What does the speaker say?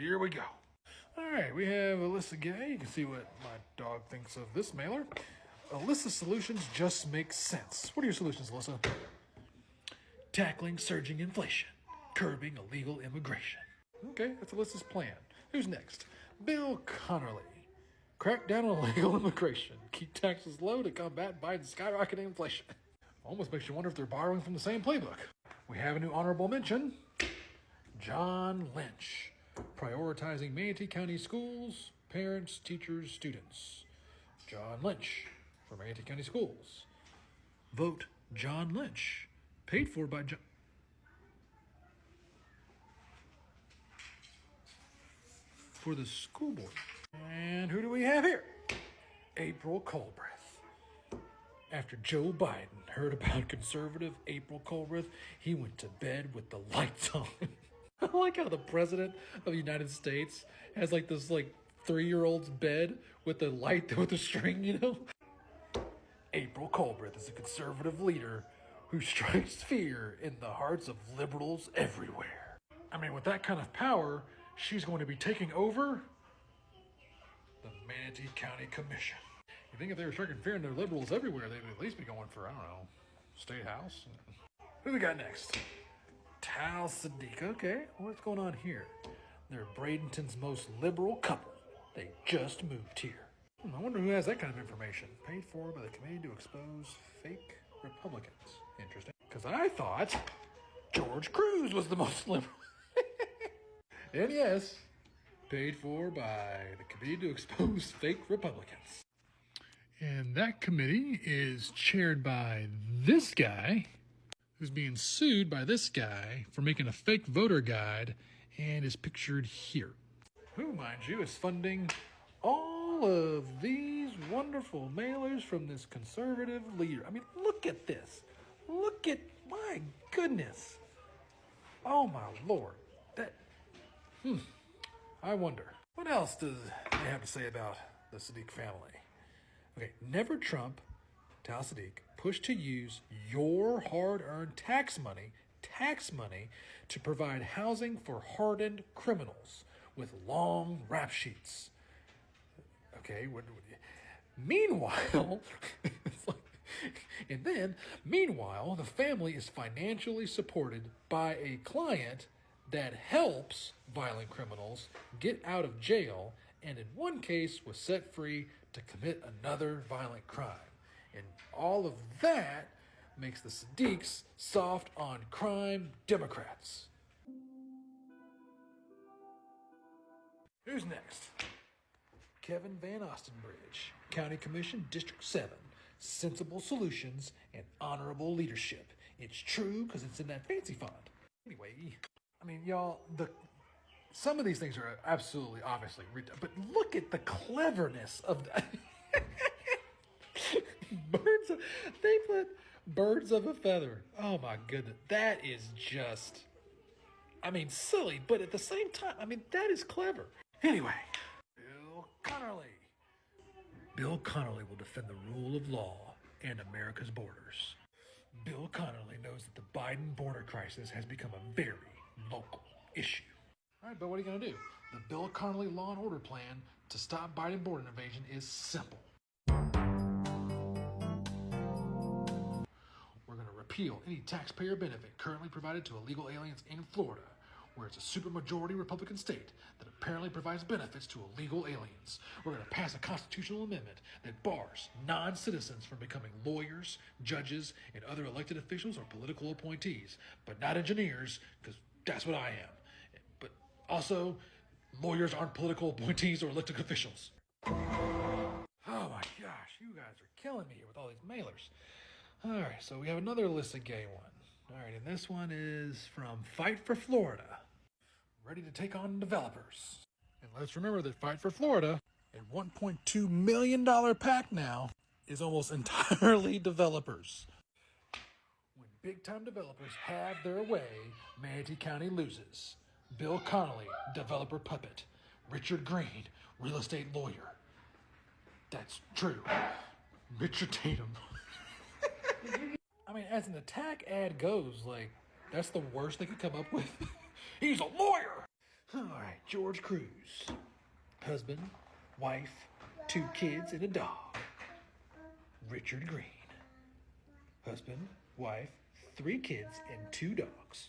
Here we go. All right, we have Alyssa Gay. You can see what my dog thinks of this mailer. Alyssa's solutions just make sense. What are your solutions, Alyssa? Tackling surging inflation, curbing illegal immigration. Okay, that's Alyssa's plan. Who's next? Bill Connerly. Crack down on illegal immigration. Keep taxes low to combat Biden's skyrocketing inflation. Almost makes you wonder if they're borrowing from the same playbook. We have a new honorable mention. John Lynch. Prioritizing Manatee County schools, parents, teachers, students. John Lynch for Manatee County Schools. Vote John Lynch. Paid for by John. For the school board. And who do we have here? April Culbreth. After Joe Biden heard about conservative April Culbreth, he went to bed with the lights on. I like how the president of the United States has like this 3-year-old's bed with the light with the string, you know? April Culbreth is a conservative leader who strikes fear in the hearts of liberals everywhere. I mean, with that kind of power, she's going to be taking over the Manatee County Commission. You think if they were striking fear in the liberals everywhere, they'd at least be going for, I don't know, State House? Who we got next? Tal Sadiq. Okay, what's going on here? They're Bradenton's most liberal couple. They just moved here. I wonder who has that kind of information. Paid for by the Committee to Expose Fake Republicans. Interesting. Because I thought George Cruz was the most liberal. And yes, paid for by the Committee to Expose Fake Republicans. And that committee is chaired by this guy, who's being sued by this guy for making a fake voter guide and is pictured here. Who, mind you, is funding all of these wonderful mailers from this conservative leader. I mean, look at this. Look at, my goodness. Oh, my Lord. I wonder, what else does they have to say about the Sadiq family? Okay, never Trump, Tal Sadiq, push to use your hard-earned tax money, to provide housing for hardened criminals with long rap sheets. Okay, meanwhile, meanwhile, the family is financially supported by a client that helps violent criminals get out of jail, and in one case was set free to commit another violent crime. And all of that makes the Sadiqs soft on crime Democrats. Who's next? Kevin Van Ostenbridge, County Commission, District 7. Sensible solutions and honorable leadership. It's true because it's in that fancy font. Anyway, I mean, y'all, some of these things are absolutely, obviously, but look at the cleverness of that. They put birds of a feather. Oh my goodness. That is just, I mean, silly, but at the same time, I mean, that is clever. Anyway, Bill Connerly. Bill Connerly will defend the rule of law and America's borders. Bill Connerly knows that the Biden border crisis has become a very local issue. All right, but what are you going to do? The Bill Connerly Law and Order plan to stop Biden border invasion is simple. We're going to repeal any taxpayer benefit currently provided to illegal aliens in Florida, where it's a supermajority Republican state that apparently provides benefits to illegal aliens. We're going to pass a constitutional amendment that bars non-citizens from becoming lawyers, judges, and other elected officials or political appointees, but not engineers, because that's what I am. But also, lawyers aren't political appointees or elected officials. Oh my gosh, you guys are killing me here with all these mailers. All right, so we have another Alyssa Gay one. All right, and this one is from Fight for Florida. Ready to take on developers. And let's remember that Fight for Florida, a $1.2 million PAC now, is almost entirely developers. When big-time developers have their way, Manatee County loses. Bill Connerly, developer puppet. Richard Green, real estate lawyer. That's true. Richard Tatum. I mean, as an attack ad goes, that's the worst they could come up with. He's a lawyer! All right, George Cruz. Husband, wife, 2 kids, and a dog. Richard Green. Husband, wife, 3 kids, and 2 dogs.